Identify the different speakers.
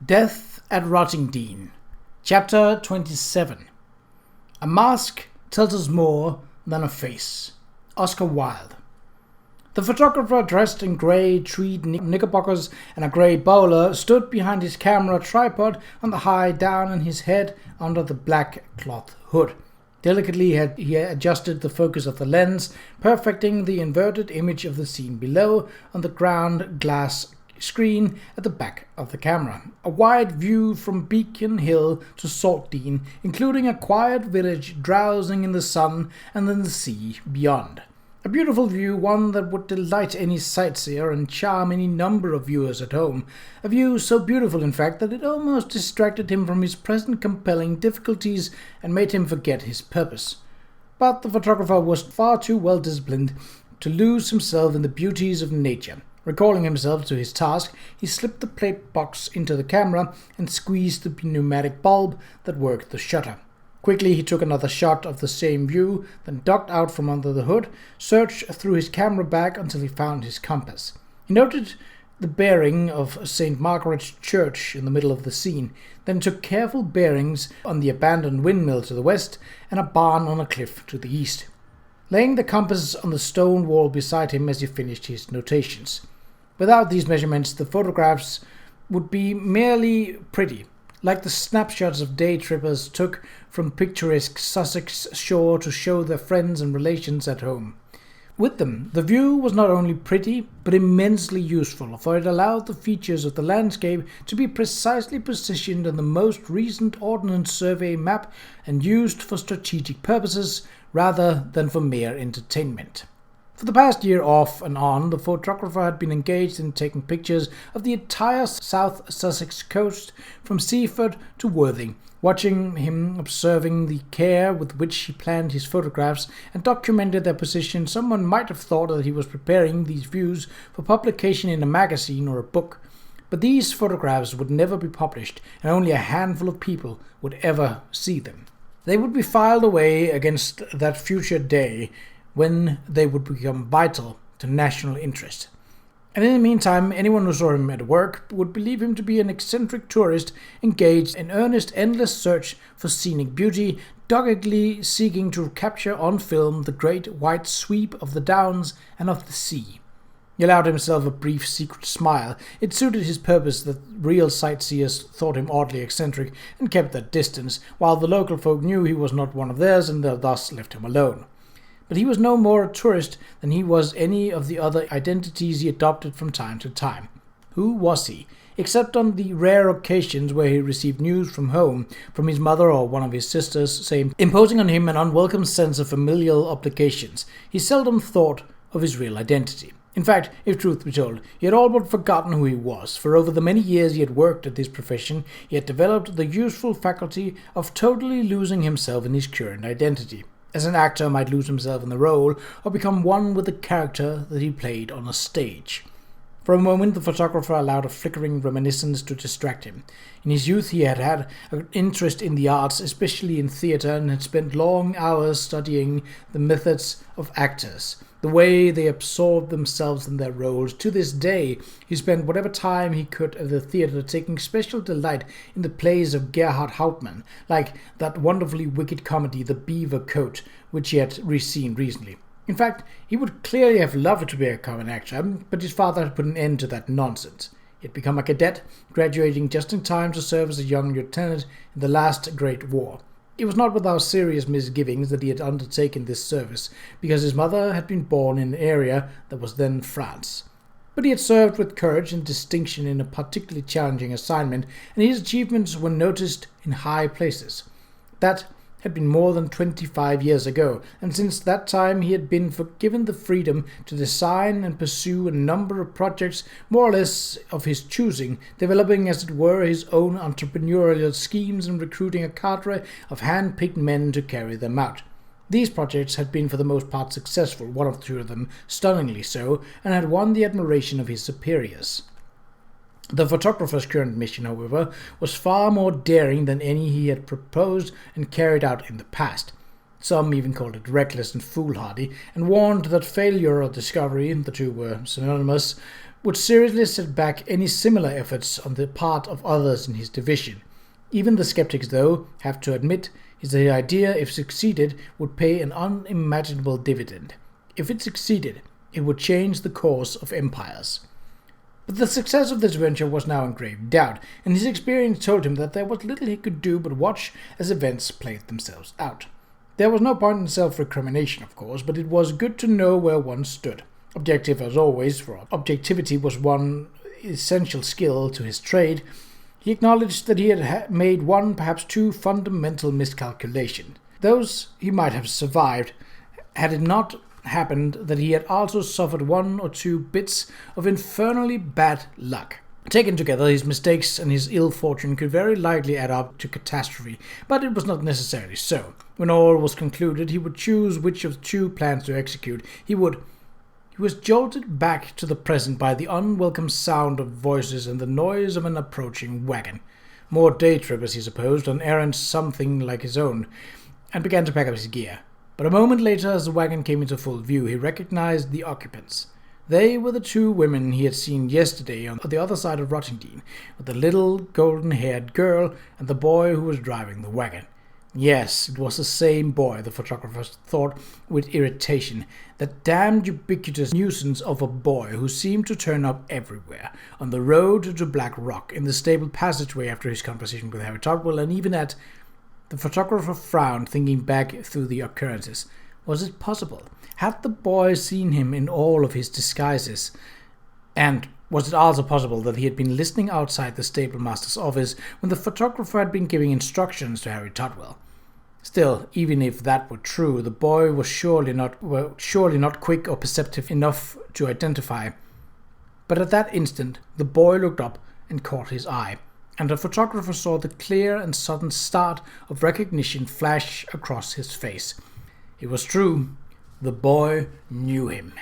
Speaker 1: Death at Rottingdean, Chapter 27. A mask tells us more than a face. Oscar Wilde. The photographer, dressed in grey tweed knickerbockers and a grey bowler, stood behind his camera tripod on the high down in his head under the black cloth hood. Delicately he adjusted the focus of the lens, perfecting the inverted image of the scene below on the ground glass screen at the back of the camera. A wide view from Beacon Hill to Saltdean, including a quiet village drowsing in the sun and then the sea beyond. A beautiful view, one that would delight any sightseer and charm any number of viewers at home. A view so beautiful, in fact, that it almost distracted him from his present compelling difficulties and made him forget his purpose. But the photographer was far too well disciplined to lose himself in the beauties of nature. Recalling himself to his task, he slipped the plate box into the camera and squeezed the pneumatic bulb that worked the shutter. Quickly he took another shot of the same view, then ducked out from under the hood, searched through his camera bag until he found his compass. He noted the bearing of St. Margaret's Church in the middle of the scene, then took careful bearings on the abandoned windmill to the west and a barn on a cliff to the east, laying the compass on the stone wall beside him as he finished his notations. Without these measurements, the photographs would be merely pretty, like the snapshots of day trippers took from picturesque Sussex shore to show their friends and relations at home. With them, the view was not only pretty, but immensely useful, for it allowed the features of the landscape to be precisely positioned on the most recent Ordnance Survey map and used for strategic purposes rather than for mere entertainment. For the past year off and on, the photographer had been engaged in taking pictures of the entire South Sussex coast from Seaford to Worthing. Watching him, observing the care with which he planned his photographs and documented their position, someone might have thought that he was preparing these views for publication in a magazine or a book. But these photographs would never be published, and only a handful of people would ever see them. They would be filed away against that future day when they would become vital to national interest. And in the meantime, anyone who saw him at work would believe him to be an eccentric tourist engaged in earnest, endless search for scenic beauty, doggedly seeking to capture on film the great white sweep of the downs and of the sea. He allowed himself a brief secret smile. It suited his purpose that real sightseers thought him oddly eccentric and kept their distance, while the local folk knew he was not one of theirs and thus left him alone. But he was no more a tourist than he was any of the other identities he adopted from time to time. Who was he? Except on the rare occasions where he received news from home, from his mother or one of his sisters, say, imposing on him an unwelcome sense of familial obligations, he seldom thought of his real identity. In fact, if truth be told, he had all but forgotten who he was, for over the many years he had worked at this profession, he had developed the useful faculty of totally losing himself in his current identity, as an actor might lose himself in the role or become one with the character that he played on a stage. For a moment the photographer allowed a flickering reminiscence to distract him. In his youth he had an interest in the arts, especially in theatre, and had spent long hours studying the methods of actors, the way they absorbed themselves in their roles. To this day he spent whatever time he could at the theatre, taking special delight in the plays of Gerhard Hauptmann, like that wonderfully wicked comedy The Beaver Coat, which he had seen recently. In fact, he would clearly have loved to become an actor, but his father had put an end to that nonsense. He had become a cadet, graduating just in time to serve as a young lieutenant in the last Great War. It was not without serious misgivings that he had undertaken this service, because his mother had been born in an area that was then France. But he had served with courage and distinction in a particularly challenging assignment, and his achievements were noticed in high places. That had been more than 25 years ago, and since that time he had been given the freedom to design and pursue a number of projects more or less of his choosing, developing as it were his own entrepreneurial schemes and recruiting a cadre of hand-picked men to carry them out. These projects had been for the most part successful, one or two of them stunningly so, and had won the admiration of his superiors. The photographer's current mission, however, was far more daring than any he had proposed and carried out in the past. Some even called it reckless and foolhardy, and warned that failure or discovery, the two were synonymous, would seriously set back any similar efforts on the part of others in his division. Even the skeptics, though, have to admit the idea, if succeeded, would pay an unimaginable dividend. If it succeeded, it would change the course of empires. But the success of this venture was now in grave doubt, and his experience told him that there was little he could do but watch as events played themselves out. There was no point in self-recrimination, of course, but it was good to know where one stood. Objective as always, for objectivity was one essential skill to his trade. He acknowledged that he had made one, perhaps two, fundamental miscalculations. Those he might have survived, had it not happened that he had also suffered one or two bits of infernally bad luck. Taken together, his mistakes and his ill fortune could very likely add up to catastrophe, but it was not necessarily so. When all was concluded, he would choose which of the two plans to execute. He was jolted back to the present by the unwelcome sound of voices and the noise of an approaching wagon. More day trippers, he supposed, on errands something like his own, and began to pack up his gear. But a moment later, as the wagon came into full view, he recognized the occupants. They were the two women he had seen yesterday on the other side of Rottingdean, with the little golden-haired girl and the boy who was driving the wagon. Yes, it was the same boy, the photographer thought with irritation, that damned ubiquitous nuisance of a boy who seemed to turn up everywhere, on the road to Black Rock, in the stable passageway after his conversation with Harry Todwell, and even at... The photographer frowned, thinking back through the occurrences. Was it possible? Had the boy seen him in all of his disguises? And was it also possible that he had been listening outside the stable master's office when the photographer had been giving instructions to Harry Todwell? Still, even if that were true, the boy was surely not quick or perceptive enough to identify. But at that instant, the boy looked up and caught his eye, and the photographer saw the clear and sudden start of recognition flash across his face. It was true. The boy knew him.